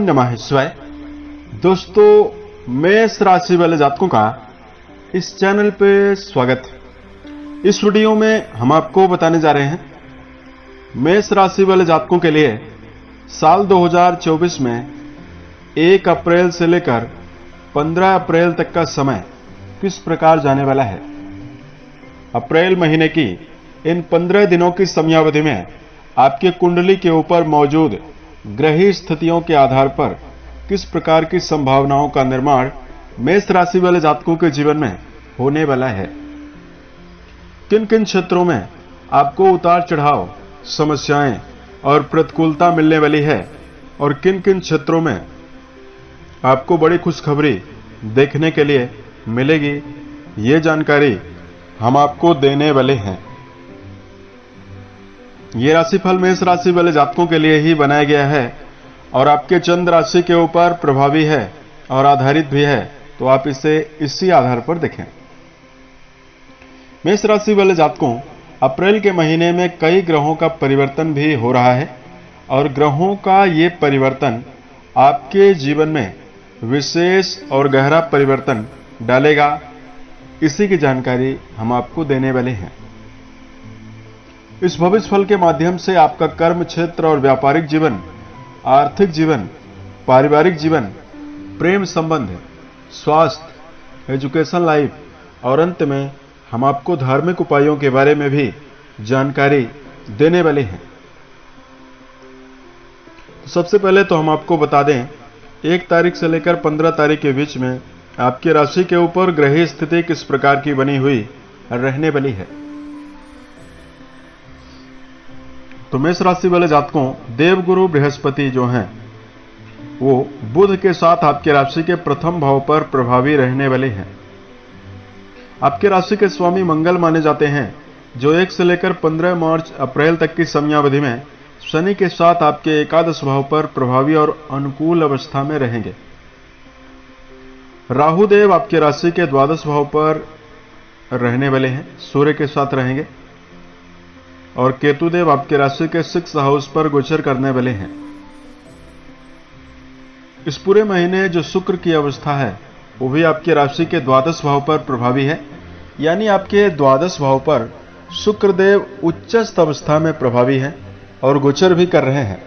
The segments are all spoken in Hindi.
नमः शिवाय। दोस्तों, मेष राशि वाले जातकों का इस चैनल पे स्वागत है। इस वीडियो में हम आपको बताने जा रहे हैं मेष राशि वाले जातकों के लिए साल 2024 में 1 अप्रैल से लेकर 15 अप्रैल तक का समय किस प्रकार जाने वाला है। अप्रैल महीने की इन 15 दिनों की समयावधि में आपके कुंडली के ऊपर मौजूद ग्रही स्थितियों के आधार पर किस प्रकार की संभावनाओं का निर्माण मेष राशि वाले जातकों के जीवन में होने वाला है। किन किन क्षेत्रों में आपको उतार चढ़ाव, समस्याएं और प्रतिकूलता मिलने वाली है और किन किन क्षेत्रों में आपको बड़ी खुशखबरी देखने के लिए मिलेगी, ये जानकारी हम आपको देने वाले हैं। ये राशिफल मेष राशि वाले जातकों के लिए ही बनाया गया है और आपके चंद्र राशि के ऊपर प्रभावी है और आधारित भी है, तो आप इसे इसी आधार पर देखें। मेष राशि वाले जातकों, अप्रैल के महीने में कई ग्रहों का परिवर्तन भी हो रहा है और ग्रहों का ये परिवर्तन आपके जीवन में विशेष और गहरा परिवर्तन डालेगा। इसी की जानकारी हम आपको देने वाले हैं। इस भविष्य फल के माध्यम से आपका कर्म क्षेत्र और व्यापारिक जीवन, आर्थिक जीवन, पारिवारिक जीवन, प्रेम संबंध, स्वास्थ्य, एजुकेशन लाइफ और अंत में हम आपको धार्मिक उपायों के बारे में भी जानकारी देने वाले हैं। तो सबसे पहले तो हम आपको बता दें 1 तारीख से लेकर 15 तारीख के बीच में आपकी राशि के ऊपर ग्रह स्थिति किस प्रकार की बनी हुई रहने वाली है। तो मेष राशि वाले जातकों, देवगुरु बृहस्पति जो हैं वो बुध के साथ आपके राशि के प्रथम भाव पर प्रभावी रहने वाले हैं। आपके राशि के स्वामी मंगल माने जाते हैं, जो 1 से लेकर 15 मार्च अप्रैल तक की समयावधि में शनि के साथ आपके एकादश भाव पर प्रभावी और अनुकूल अवस्था में रहेंगे। राहु देव आपके राशि के द्वादश भाव पर रहने वाले हैं, सूर्य के साथ रहेंगे और केतु देव आपके राशि के 6 हाउस पर गोचर करने वाले हैं। इस पूरे महीने जो शुक्र की अवस्था है वो भी आपके राशि के द्वादश भाव पर प्रभावी है, यानी आपके द्वादश भाव पर शुक्र देव उच्चस्थ अवस्था में प्रभावी है और गोचर भी कर रहे हैं।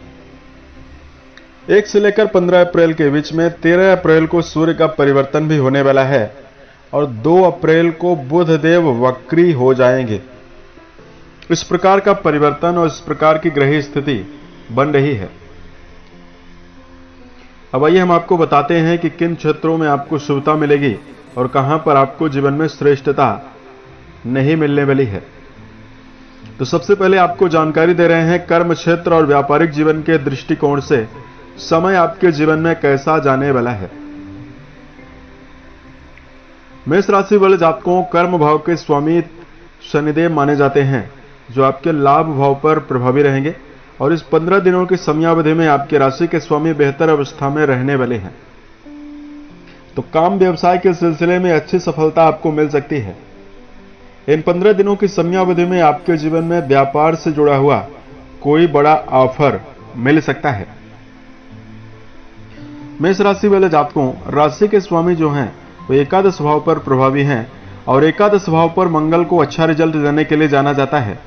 1 से लेकर 15 अप्रैल के बीच में 13 अप्रैल को सूर्य का परिवर्तन भी होने वाला है और 2 अप्रैल को बुध देव वक्री हो जाएंगे। इस प्रकार का परिवर्तन और इस प्रकार की ग्रह स्थिति बन रही है। अब आइए हम आपको बताते हैं कि किन क्षेत्रों में आपको शुभता मिलेगी और कहां पर आपको जीवन में श्रेष्ठता नहीं मिलने वाली है। तो सबसे पहले आपको जानकारी दे रहे हैं कर्म क्षेत्र और व्यापारिक जीवन के दृष्टिकोण से समय आपके जीवन में कैसा जाने वाला है। मेष राशि वाले जातकों, कर्म भाव के स्वामी शनिदेव माने जाते हैं, जो आपके लाभ भाव पर प्रभावी रहेंगे और इस 15 दिनों की समयावधि में आपके राशि के स्वामी बेहतर अवस्था में रहने वाले हैं। तो काम व्यवसाय के सिलसिले में अच्छी सफलता आपको मिल सकती है। इन 15 दिनों की समयावधि में आपके जीवन में व्यापार से जुड़ा हुआ कोई बड़ा ऑफर मिल सकता है। मेष राशि वाले जातकों, राशि के स्वामी जो हैं वो एकादश भाव पर प्रभावी हैं और एकादश भाव पर मंगल को अच्छा रिजल्ट देने के लिए जाना जाता है।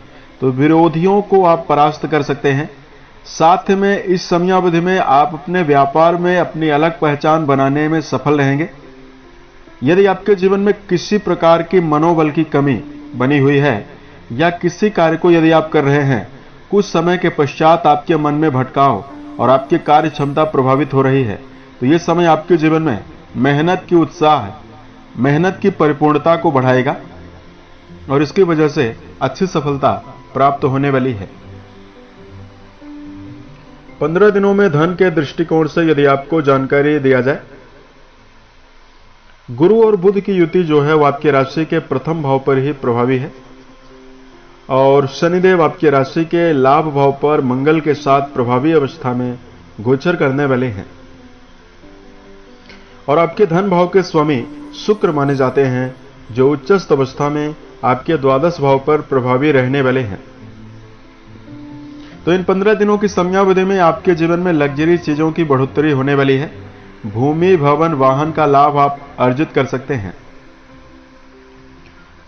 तो विरोधियों को आप परास्त कर सकते हैं। साथ में इस समयावधि में आप अपने व्यापार में अपनी अलग पहचान बनाने में सफल रहेंगे। यदि आपके जीवन में किसी प्रकार की मनोबल की कमी बनी हुई है या किसी कार्य को यदि आप कर रहे हैं, कुछ समय के पश्चात आपके मन में भटकाव और आपकी कार्य क्षमता प्रभावित हो रही है, तो ये समय आपके जीवन में मेहनत की उत्साह, मेहनत की परिपूर्णता को बढ़ाएगा और इसकी वजह से अच्छी सफलता प्राप्त होने वाली है। 15 दिनों में धन के दृष्टिकोण से यदि आपको जानकारी दिया जाए, गुरु और बुध की युति जो है वो आपकी राशि के प्रथम भाव पर ही प्रभावी है और शनिदेव आपकी राशि के लाभ भाव पर मंगल के साथ प्रभावी अवस्था में गोचर करने वाले हैं और आपके धन भाव के स्वामी शुक्र माने जाते हैं, जो उच्चस्थ अवस्था में आपके द्वादश भाव पर प्रभावी रहने वाले हैं। तो इन 15 दिनों की समयावधि में आपके जीवन में लग्जरी चीजों की बढ़ोतरी होने वाली है। भूमि, भवन, वाहन का लाभ आप अर्जित कर सकते हैं।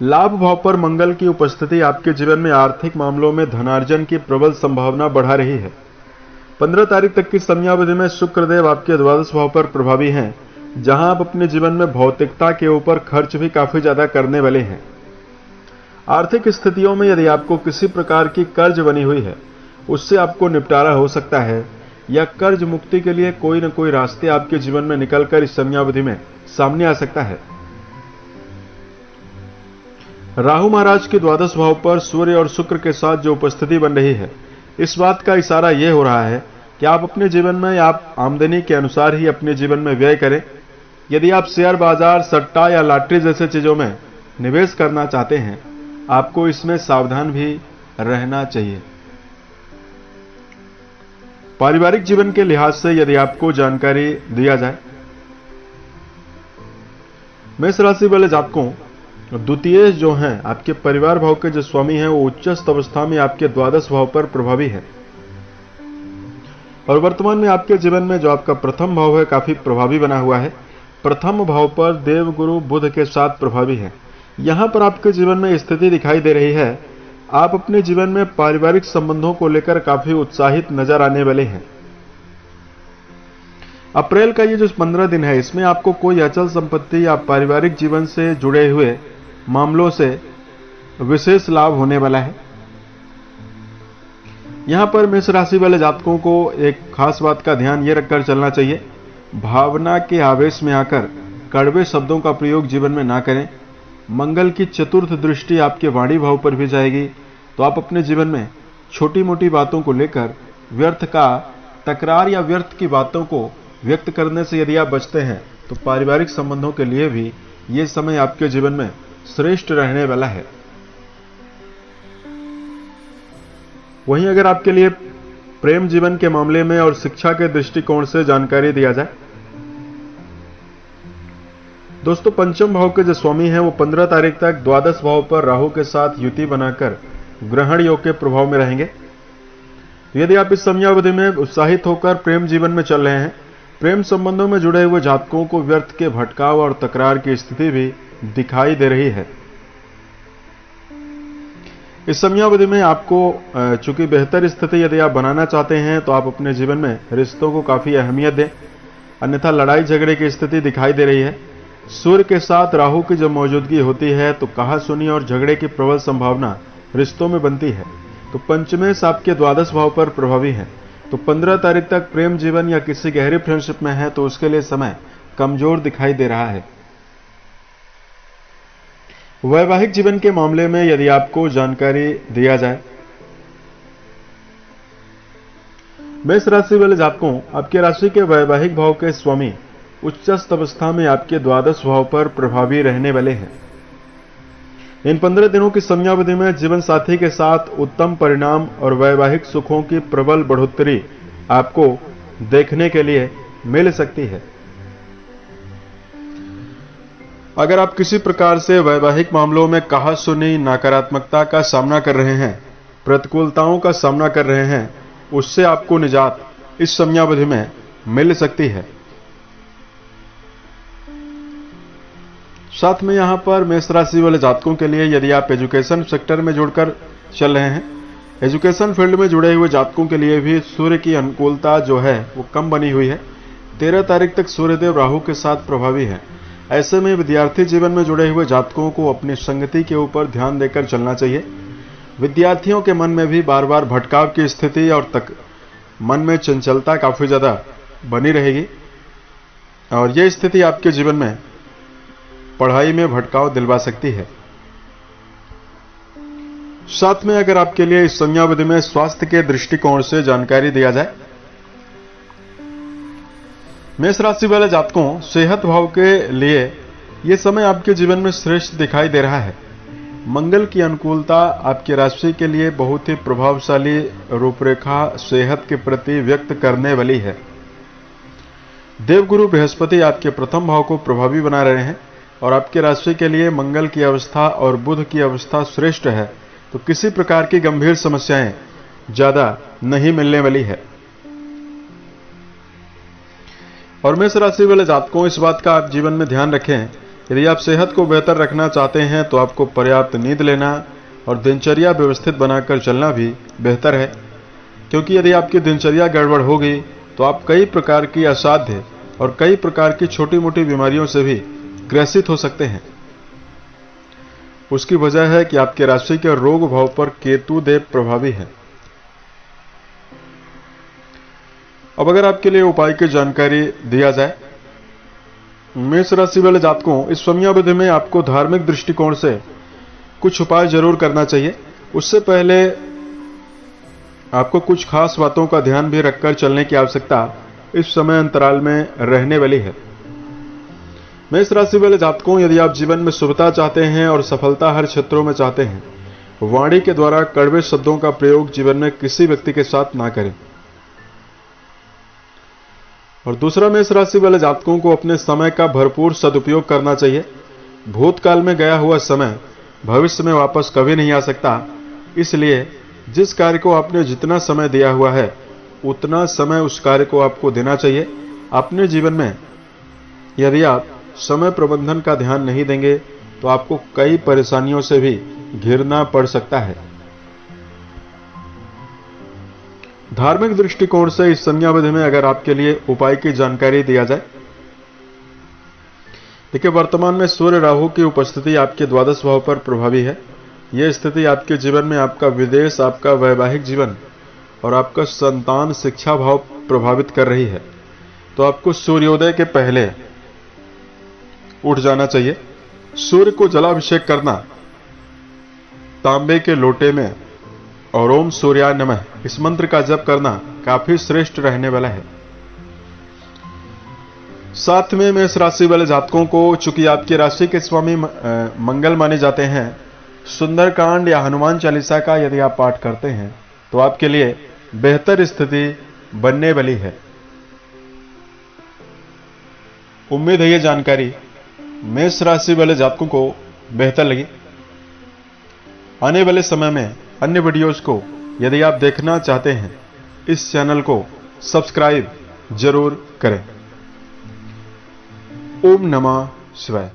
लाभ भाव पर मंगल की उपस्थिति आपके जीवन में आर्थिक मामलों में धनार्जन की प्रबल संभावना बढ़ा रही है। 15 तारीख तक की समयावधि में शुक्रदेव आपके द्वादश भाव पर प्रभावी हैं, जहां आप अपने जीवन में भौतिकता के ऊपर खर्च भी काफी ज्यादा करने वाले हैं। आर्थिक स्थितियों में यदि आपको किसी प्रकार की कर्ज बनी हुई है, उससे आपको निपटारा हो सकता है, या कर्ज मुक्ति के लिए कोई न कोई रास्ते आपके जीवन में निकलकर इस समयावधि में सामने आ सकता है। राहु महाराज के द्वादश भाव पर सूर्य और शुक्र के साथ जो उपस्थिति बन रही है, इस बात का इशारा यह हो रहा है कि आप अपने जीवन में आप आमदनी के अनुसार ही अपने जीवन में व्यय करें। यदि आप शेयर बाजार, सट्टा या लॉटरी जैसे चीजों में निवेश करना चाहते हैं, आपको इसमें सावधान भी रहना चाहिए। पारिवारिक जीवन के लिहाज से यदि आपको जानकारी दिया जाए, मेष राशि वाले जातकों, द्वितीय जो हैं आपके परिवार भाव के जो स्वामी हैं, वो उच्चस्थ अवस्था में आपके द्वादश भाव पर प्रभावी है। और वर्तमान में आपके जीवन में जो आपका प्रथम भाव है, काफी प्रभावी बना हुआ है। प्रथम भाव पर देवगुरु बुध के साथ प्रभावी है। यहां पर आपके जीवन में स्थिति दिखाई दे रही है, आप अपने जीवन में पारिवारिक संबंधों को लेकर काफी उत्साहित नजर आने वाले हैं। अप्रैल का ये जो 15 दिन है, इसमें आपको कोई अचल संपत्ति या पारिवारिक जीवन से जुड़े हुए मामलों से विशेष लाभ होने वाला है। यहां पर मेष राशि वाले जातकों को एक खास बात का ध्यान ये रखकर चलना चाहिए, भावना के आवेश में आकर कड़वे शब्दों का प्रयोग जीवन में ना करें। मंगल की चतुर्थ दृष्टि आपके वाणी भाव पर भी जाएगी, तो आप अपने जीवन में छोटी मोटी बातों को लेकर व्यर्थ का तकरार या व्यर्थ की बातों को व्यक्त करने से यदि आप बचते हैं, तो पारिवारिक संबंधों के लिए भी ये समय आपके जीवन में श्रेष्ठ रहने वाला है। वहीं अगर आपके लिए प्रेम जीवन के मामले में और शिक्षा के दृष्टिकोण से जानकारी दिया जाए, दोस्तों पंचम भाव के जो स्वामी हैं, वो 15 तारीख तक द्वादश भाव पर राहु के साथ युति बनाकर ग्रहण योग के प्रभाव में रहेंगे। यदि आप इस समयावधि में उत्साहित होकर प्रेम जीवन में चल रहे हैं, प्रेम संबंधों में जुड़े हुए जातकों को व्यर्थ के भटकाव और तकरार की स्थिति भी दिखाई दे रही है। इस समयावधि में आपको चूंकि बेहतर स्थिति यदि आप बनाना चाहते हैं, तो आप अपने जीवन में रिश्तों को काफी अहमियत दें, अन्यथा लड़ाई झगड़े की स्थिति दिखाई दे रही है। सूर्य के साथ राहु की जब मौजूदगी होती है, तो कहासुनी और झगड़े की प्रबल संभावना रिश्तों में बनती है। तो पंचमेश आपके द्वादश भाव पर प्रभावी है। तो 15 तारीख तक प्रेम जीवन या किसी गहरी फ्रेंडशिप में है, तो उसके लिए समय कमजोर दिखाई दे रहा है। वैवाहिक जीवन के मामले में यदि आपको जानकारी दिया जाए, मेष राशि वाले जातकों, आपके राशि के वैवाहिक भाव के स्वामी उच्चस्थ अवस्था में आपके द्वादश भाव पर प्रभावी रहने वाले हैं। इन 15 दिनों की समयावधि में जीवन साथी के साथ उत्तम परिणाम और वैवाहिक सुखों की प्रबल बढ़ोतरी आपको देखने के लिए मिल सकती है। अगर आप किसी प्रकार से वैवाहिक मामलों में कहासुनी, नकारात्मकता का सामना कर रहे हैं, प्रतिकूलताओं का सामना कर रहे हैं, उससे आपको निजात इस समयावधि में मिल सकती है। साथ में यहां पर मेष राशि वाले जातकों के लिए यदि आप एजुकेशन सेक्टर में जुड़कर चल रहे हैं, एजुकेशन फील्ड में जुड़े हुए जातकों के लिए भी सूर्य की अनुकूलता जो है वो कम बनी हुई है। 13 तारीख तक सूर्यदेव राहु के साथ प्रभावी है। ऐसे में विद्यार्थी जीवन में जुड़े हुए जातकों को अपनी संगति के ऊपर ध्यान देकर चलना चाहिए। विद्यार्थियों के मन में भी बार बार भटकाव की स्थिति और मन में चंचलता काफी ज्यादा बनी रहेगी, और यह स्थिति आपके जीवन में पढ़ाई में भटकाव दिलवा सकती है। साथ में अगर आपके लिए इस समयावधि में स्वास्थ्य के दृष्टिकोण से जानकारी दिया जाए, मेष राशि वाले जातकों, सेहत भाव के लिए यह समय आपके जीवन में श्रेष्ठ दिखाई दे रहा है। मंगल की अनुकूलता आपकी राशि के लिए बहुत ही प्रभावशाली रूपरेखा सेहत के प्रति व्यक्त करने वाली है। देवगुरु बृहस्पति आपके प्रथम भाव को प्रभावी बना रहे हैं, और आपके राशि के लिए मंगल की अवस्था और बुध की अवस्था श्रेष्ठ है। तो किसी प्रकार की गंभीर समस्याएं ज्यादा नहीं मिलने वाली है। और मेष राशि वाले जातकों, इस बात का आप जीवन में ध्यान रखें, यदि आप सेहत को बेहतर रखना चाहते हैं तो आपको पर्याप्त नींद लेना और दिनचर्या व्यवस्थित बनाकर चलना भी बेहतर है, क्योंकि यदि आपकी दिनचर्या गड़बड़ होगी तो आप कई प्रकार की असाध्य और कई प्रकार की छोटी मोटी बीमारियों से भी ग्रसित हो सकते हैं। उसकी वजह है कि आपके राशि के रोग भाव पर केतु देव प्रभावी है। अब अगर आपके लिए उपाय की जानकारी दिया जाए, मेष राशि वाले जातकों, इस समयावधि में आपको धार्मिक दृष्टिकोण से कुछ उपाय जरूर करना चाहिए। उससे पहले आपको कुछ खास बातों का ध्यान भी रखकर चलने की आवश्यकता इस समय अंतराल में रहने वाली है। मेष राशि वाले जातकों, यदि आप जीवन में शुभता चाहते हैं और सफलता हर क्षेत्रों में चाहते हैं, वाणी के द्वारा कड़वे शब्दों का प्रयोग जीवन में किसी व्यक्ति के साथ ना करें। और दूसरा, मेष राशि वाले जातकों को अपने समय का भरपूर सदुपयोग करना चाहिए। भूतकाल में गया हुआ समय भविष्य में वापस कभी नहीं आ सकता, इसलिए जिस कार्य को आपने जितना समय दिया हुआ है उतना समय उस कार्य को आपको देना चाहिए। अपने जीवन में यदि आप समय प्रबंधन का ध्यान नहीं देंगे तो आपको कई परेशानियों से भी घिरना पड़ सकता है। धार्मिक दृष्टिकोण से इस समयावधि में अगर आपके लिए उपाय की जानकारी दिया जाए, देखिए, वर्तमान में सूर्य राहु की उपस्थिति आपके द्वादश भाव पर प्रभावी है। यह स्थिति आपके जीवन में आपका विदेश, आपका वैवाहिक जीवन और आपका संतान शिक्षा भाव प्रभावित कर रही है। तो आपको सूर्योदय के पहले उठ जाना चाहिए। सूर्य को जलाभिषेक करना तांबे के लोटे में और ओम सूर्याय नमः इस मंत्र का जप करना काफी श्रेष्ठ रहने वाला है। साथ में मेष राशि वाले जातकों को, चूंकि आपकी राशि के स्वामी मंगल माने जाते हैं, सुंदरकांड या हनुमान चालीसा का यदि आप पाठ करते हैं तो आपके लिए बेहतर स्थिति बनने वाली है। उम्मीद है ये जानकारी मेष राशि वाले जातकों को बेहतर लगी। आने वाले समय में अन्य वीडियोस को यदि आप देखना चाहते हैं, इस चैनल को सब्सक्राइब जरूर करें। ओम नमः शिवाय।